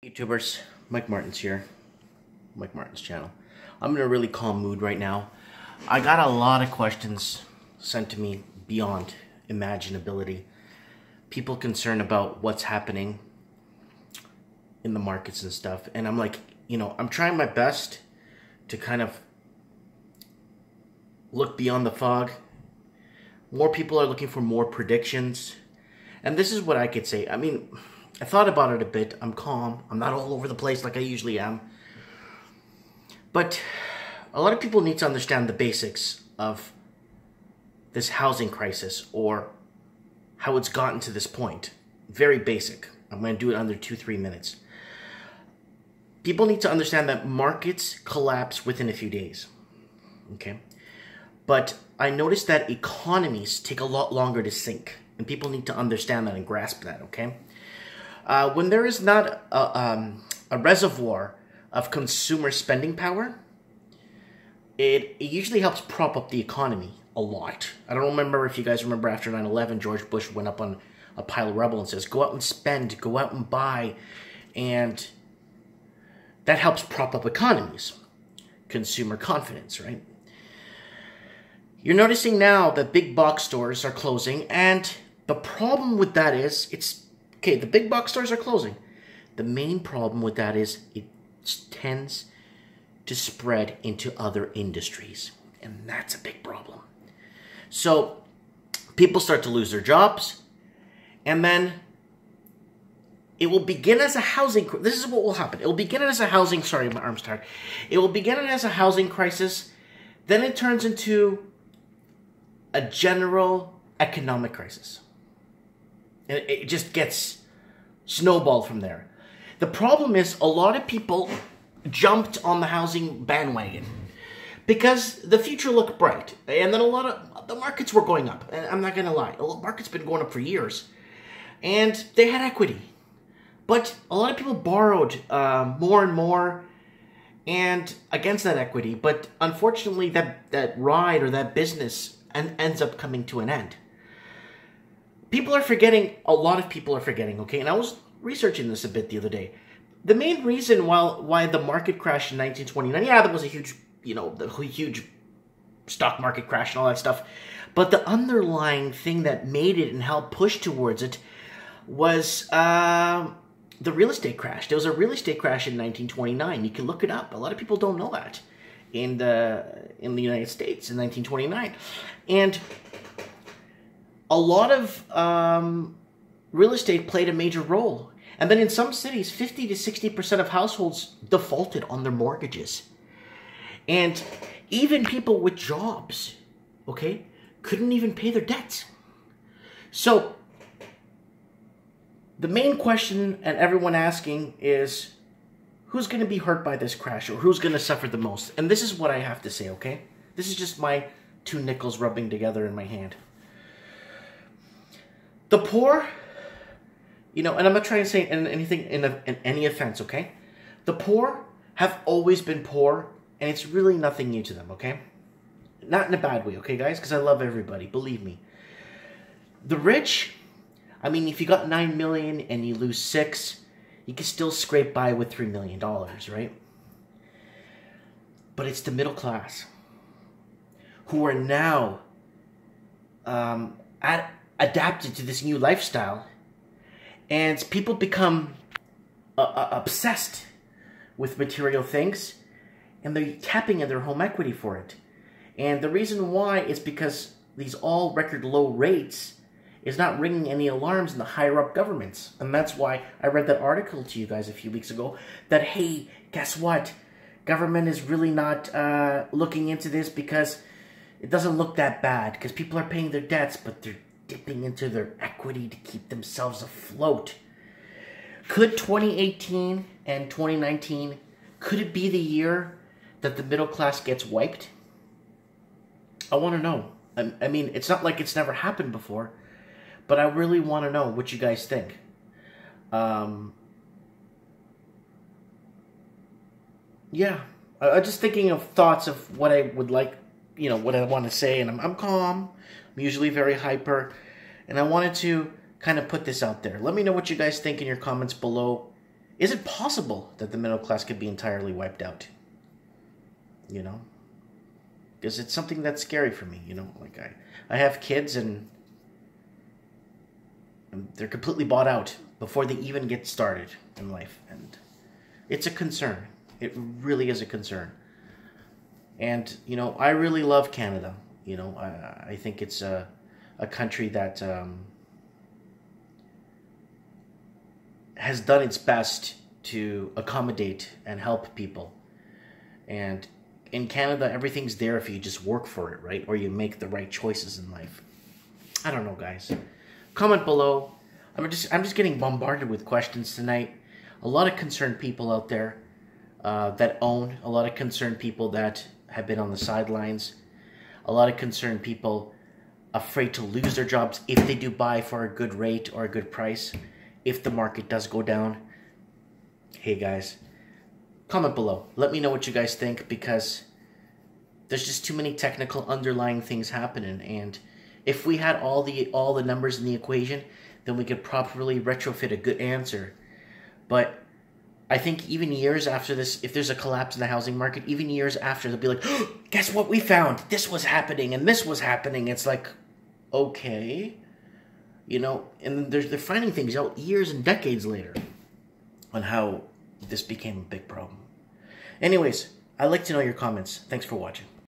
YouTubers, Mike Martin's here, Mike Martin's channel. I'm in a really calm mood right now. I got a lot of questions sent to me beyond imaginability. People concerned about what's happening in the markets and stuff. And I'm like, I'm trying my best to kind of look beyond the fog. More people are looking for more predictions. And this is what I could say. I thought about it a bit. I'm calm. I'm not all over the place like I usually am. But a lot of people need to understand the basics of this housing crisis or how it's gotten to this point. Very basic. I'm going to do it under 2-3 minutes. People need to understand that markets collapse within a few days. Okay? But I noticed that economies take a lot longer to sink. And people need to understand that and grasp that, okay? When there is not a reservoir of consumer spending power, it usually helps prop up the economy a lot. I don't remember if you guys remember after 9/11, George Bush went up on a pile of rubble and says, go out and spend, go out and buy. And that helps prop up economies. Consumer confidence, right? You're noticing now that big box stores are closing, and the problem with that is, the big box stores are closing. The main problem with that is it tends to spread into other industries, and that's a big problem. So people start to lose their jobs, and then it will begin as a housing. This is what will happen. It will begin as a housing. Sorry, my arm's tired. It will begin as a housing crisis. Then it turns into a general economic crisis. And it just gets snowballed from there. The problem is a lot of people jumped on the housing bandwagon because the future looked bright. And then a lot of the markets were going up. And I'm not going to lie. The market's been going up for years. And they had equity. But a lot of people borrowed more and more and against that equity. But unfortunately, that ride or that business ends up coming to an end. People are forgetting, a lot of people are forgetting, okay? And I was researching this a bit the other day. The main reason why the market crashed in 1929, yeah, there was a huge, the huge stock market crash and all that stuff. But the underlying thing that made it and helped push towards it was the real estate crash. There was a real estate crash in 1929. You can look it up. A lot of people don't know that in the United States in 1929. And a lot of real estate played a major role. And then in some cities, 50 to 60% of households defaulted on their mortgages. And even people with jobs, okay, couldn't even pay their debts. So the main question and everyone asking is, who's going to be hurt by this crash, or who's going to suffer the most? And this is what I have to say, okay? This is just my 2 nickels rubbing together in my hand. The poor, and I'm not trying to say anything in any offense, okay? The poor have always been poor, and it's really nothing new to them, okay? Not in a bad way, okay, guys? Because I love everybody, believe me. The rich, if you got 9 million and you lose 6, you can still scrape by with $3 million, right? But it's the middle class who are now adapted to this new lifestyle, and people become obsessed with material things, and they're tapping in their home equity for it. And the reason why is because these all record low rates is not ringing any alarms in the higher up governments. And that's why I read that article to you guys a few weeks ago that, hey, guess what? Government is really not looking into this because it doesn't look that bad, because people are paying their debts, but they're dipping into their equity to keep themselves afloat. Could 2018 and 2019, could it be the year that the middle class gets wiped? I want to know. It's not like it's never happened before, but I really want to know what you guys think. Yeah, I'm just thinking of thoughts of what I would like, what I want to say, and I'm calm. I'm usually very hyper, and I wanted to kind of put this out there. Let me know what you guys think in your comments below. Is it possible that the middle class could be entirely wiped out? You know? Because it's something that's scary for me, you know? Like, I have kids and they're completely bought out before they even get started in life. And it's a concern. It really is a concern. And, you know, I really love Canada. You know, I think it's a country that has done its best to accommodate and help people. And in Canada, everything's there if you just work for it, right? Or you make the right choices in life. I don't know, guys. Comment below. I'm just getting bombarded with questions tonight. A lot of concerned people out there that own. A lot of concerned people that have been on the sidelines. A lot of concerned people afraid to lose their jobs if they do buy for a good rate or a good price. If the market does go down. Hey guys, comment below. Let me know what you guys think, because there's just too many technical underlying things happening. And if we had all the numbers in the equation, then we could properly retrofit a good answer. But I think even years after this, if there's a collapse in the housing market, even years after, they'll be like, oh, guess what we found? This was happening and this was happening. It's like, okay. You know, and they're finding things out years and decades later on how this became a big problem. Anyways, I'd like to know your comments. Thanks for watching.